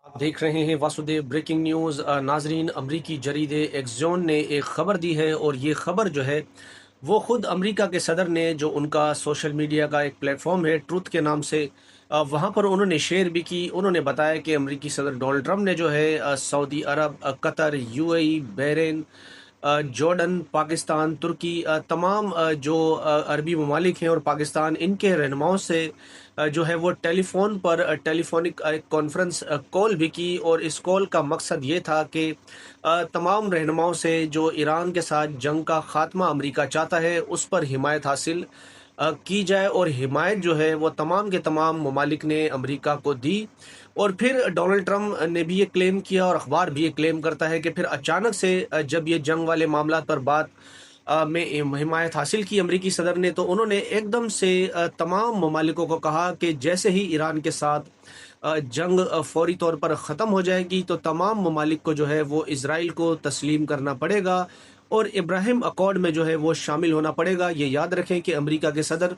آپ دیکھ رہے ہیں واسودیو بریکنگ نیوز ناظرین، امریکی جریدے ایکزون نے ایک خبر دی ہے، اور یہ خبر جو ہے وہ خود امریکہ کے صدر نے، جو ان کا سوشل میڈیا کا ایک پلیٹ فارم ہے ٹروتھ کے نام سے، وہاں پر انہوں نے شیئر بھی کی۔ انہوں نے بتایا کہ امریکی صدر ڈونلڈ ٹرمپ نے جو ہے سعودی عرب، قطر، یو اے ای، بحرین، جارڈن، پاکستان، ترکی، تمام جو عربی ممالک ہیں اور پاکستان، ان کے رہنماؤں سے جو ہے وہ ٹیلی فون پر ٹیلی فونک کانفرنس کال بھی کی، اور اس کال کا مقصد یہ تھا کہ تمام رہنماؤں سے جو ایران کے ساتھ جنگ کا خاتمہ امریکہ چاہتا ہے اس پر حمایت حاصل کی جائے، اور حمایت جو ہے وہ تمام کے تمام ممالک نے امریکہ کو دی۔ اور پھر ڈونلڈ ٹرمپ نے بھی یہ کلیم کیا، اور اخبار بھی یہ کلیم کرتا ہے کہ پھر اچانک سے جب یہ جنگ والے معاملات پر بات میں حمایت حاصل کی امریکی صدر نے، تو انہوں نے ایک دم سے تمام ممالکوں کو کہا کہ جیسے ہی ایران کے ساتھ جنگ فوری طور پر ختم ہو جائے گی تو تمام ممالک کو جو ہے وہ اسرائیل کو تسلیم کرنا پڑے گا، اور ابراہیم اکارڈ میں جو ہے وہ شامل ہونا پڑے گا۔ یہ یاد رکھیں کہ امریکہ کے صدر،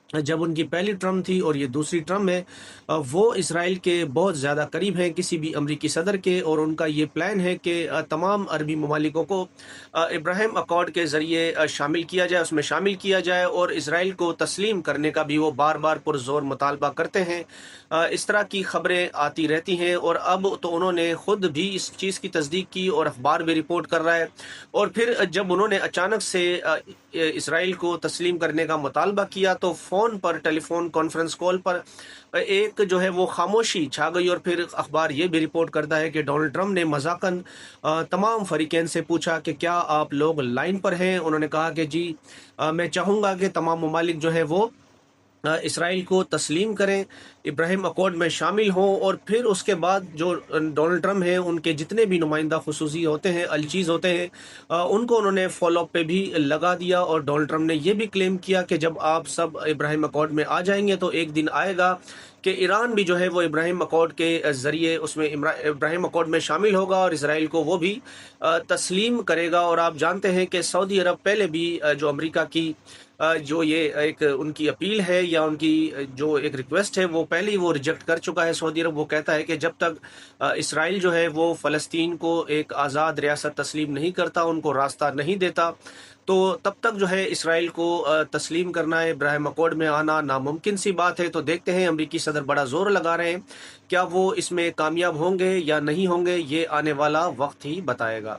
جب ان کی پہلی ٹرم تھی اور یہ دوسری ٹرم ہے، وہ اسرائیل کے بہت زیادہ قریب ہیں کسی بھی امریکی صدر کے، اور ان کا یہ پلان ہے کہ تمام عربی ممالکوں کو ابراہیم اکارڈ کے ذریعے شامل کیا جائے، اس میں شامل کیا جائے، اور اسرائیل کو تسلیم کرنے کا بھی وہ بار بار پرزور مطالبہ کرتے ہیں۔ اس طرح کی خبریں آتی رہتی ہیں، اور اب تو انہوں نے خود بھی اس چیز کی تصدیق کی، اور اخبار بھی رپورٹ کر رہا ہے۔ اور پھر جب انہوں نے اچانک سے اسرائیل کو تسلیم کرنے کا مطالبہ کیا، تو فون پر، ٹیلی فون کانفرنس کال پر ایک جو ہے وہ خاموشی چھا گئی، اور پھر اخبار یہ بھی رپورٹ کرتا ہے کہ ڈونلڈ ٹرمپ نے مذاقاً تمام فریقین سے پوچھا کہ کیا آپ لوگ لائن پر ہیں۔ انہوں نے کہا کہ جی، میں چاہوں گا کہ تمام ممالک جو ہے وہ اسرائیل کو تسلیم کریں، ابراہیم اکارڈ میں شامل ہوں۔ اور پھر اس کے بعد جو ڈونلڈ ٹرمپ ہیں، ان کے جتنے بھی نمائندہ خصوصی ہوتے ہیں، الچیز ہوتے ہیں، ان کو انہوں نے فالو اپ پہ بھی لگا دیا، اور ڈونلڈ ٹرمپ نے یہ بھی کلیم کیا کہ جب آپ سب ابراہیم اکارڈ میں آ جائیں گے تو ایک دن آئے گا کہ ایران بھی جو ہے وہ ابراہیم اکارڈ کے ذریعے اس میں ابراہیم اکارڈ میں شامل ہوگا، اور اسرائیل کو وہ بھی تسلیم کرے گا۔ اور آپ جانتے ہیں کہ سعودی عرب پہلے بھی جو امریکہ کی جو یہ ایک ان کی اپیل ہے، یا ان کی جو ایک ریکویسٹ ہے، وہ پہلے ہی وہ ریجیکٹ کر چکا ہے سعودی عرب۔ وہ کہتا ہے کہ جب تک اسرائیل جو ہے وہ فلسطین کو ایک آزاد ریاست تسلیم نہیں کرتا، ان کو راستہ نہیں دیتا، تو تب تک جو ہے اسرائیل کو تسلیم کرنا ہے، ابراہیم اکارڈ میں آنا ناممکن سی بات ہے۔ تو دیکھتے ہیں، امریکی صدر بڑا زور لگا رہے ہیں، کیا وہ اس میں کامیاب ہوں گے یا نہیں ہوں گے، یہ آنے والا وقت ہی بتائے گا۔